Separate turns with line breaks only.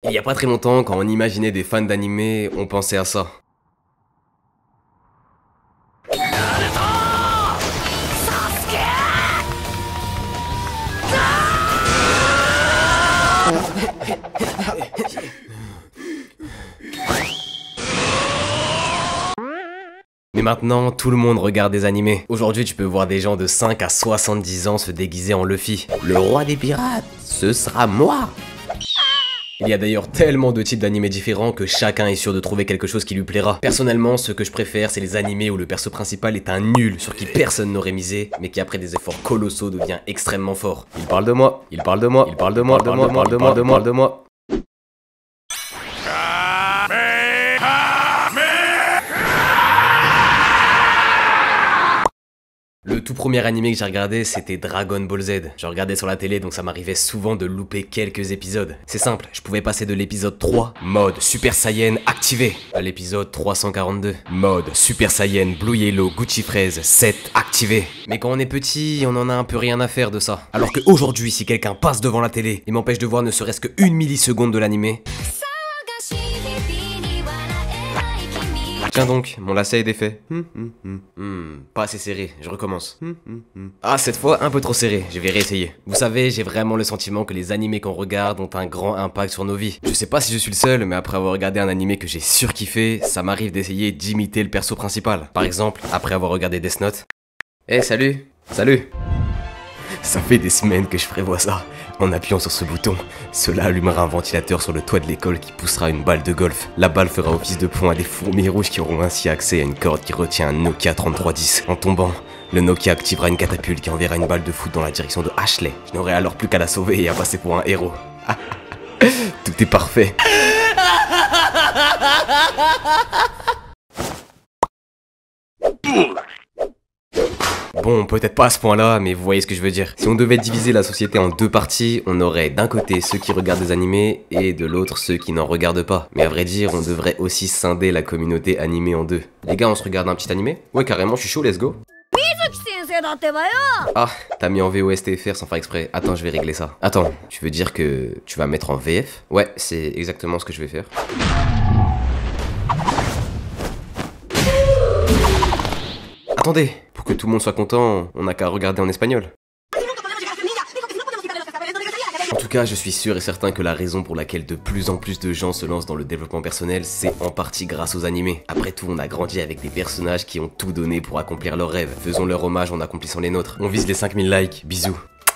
Il y a pas très longtemps, quand on imaginait des fans d'animé, on pensait à ça. Mais maintenant, tout le monde regarde des animés. Aujourd'hui, tu peux voir des gens de 5 à 70 ans se déguiser en Luffy. Le roi des pirates, ce sera moi! Il y a d'ailleurs tellement de types d'animés différents que chacun est sûr de trouver quelque chose qui lui plaira. Personnellement, ce que je préfère, c'est les animés où le perso principal est un nul sur qui personne n'aurait misé, mais qui après des efforts colossaux devient extrêmement fort. Il parle de moi, il parle de moi, il parle de moi, il parle de moi, de moi, de moi. Le tout premier animé que j'ai regardé, c'était Dragon Ball Z. Je regardais sur la télé, donc ça m'arrivait souvent de louper quelques épisodes. C'est simple, je pouvais passer de l'épisode 3, mode Super Saiyan activé, à l'épisode 342, mode Super Saiyan Blue Yellow Gucci Fraise 7 activé. Mais quand on est petit, on en a un peu rien à faire de ça. Alors qu'aujourd'hui, si quelqu'un passe devant la télé et m'empêche de voir ne serait-ce que 1 milliseconde de l'animé... Tiens donc, mon lacet est défait. Pas assez serré, je recommence. Ah, cette fois, un peu trop serré, je vais réessayer. Vous savez, j'ai vraiment le sentiment que les animés qu'on regarde ont un grand impact sur nos vies. Je sais pas si je suis le seul, mais après avoir regardé un animé que j'ai surkiffé, ça m'arrive d'essayer d'imiter le perso principal. Par exemple, après avoir regardé Death Note. Eh, salut! Salut! Ça fait des semaines que je prévois ça. En appuyant sur ce bouton, cela allumera un ventilateur sur le toit de l'école qui poussera une balle de golf. La balle fera office de pont à des fourmis rouges qui auront ainsi accès à une corde qui retient un Nokia 3310. En tombant, le Nokia activera une catapulte qui enverra une balle de foot dans la direction de Ashley. Je n'aurai alors plus qu'à la sauver et à passer pour un héros. Tout est parfait. Bon, peut-être pas à ce point-là, mais vous voyez ce que je veux dire. Si on devait diviser la société en deux parties, on aurait d'un côté ceux qui regardent des animés et de l'autre ceux qui n'en regardent pas. Mais à vrai dire, on devrait aussi scinder la communauté animée en deux. Les gars, on se regarde un petit animé? Ouais, carrément, je suis chaud, let's go. Ah, t'as mis en VOSTFR sans faire exprès. Attends, je vais régler ça. Attends, tu veux dire que tu vas mettre en VF? Ouais, c'est exactement ce que je vais faire. Attendez, pour que tout le monde soit content, on n'a qu'à regarder en espagnol. En tout cas, je suis sûr et certain que la raison pour laquelle de plus en plus de gens se lancent dans le développement personnel, c'est en partie grâce aux animés. Après tout, on a grandi avec des personnages qui ont tout donné pour accomplir leurs rêves. Faisons leur hommage en accomplissant les nôtres. On vise les 5000 likes, bisous.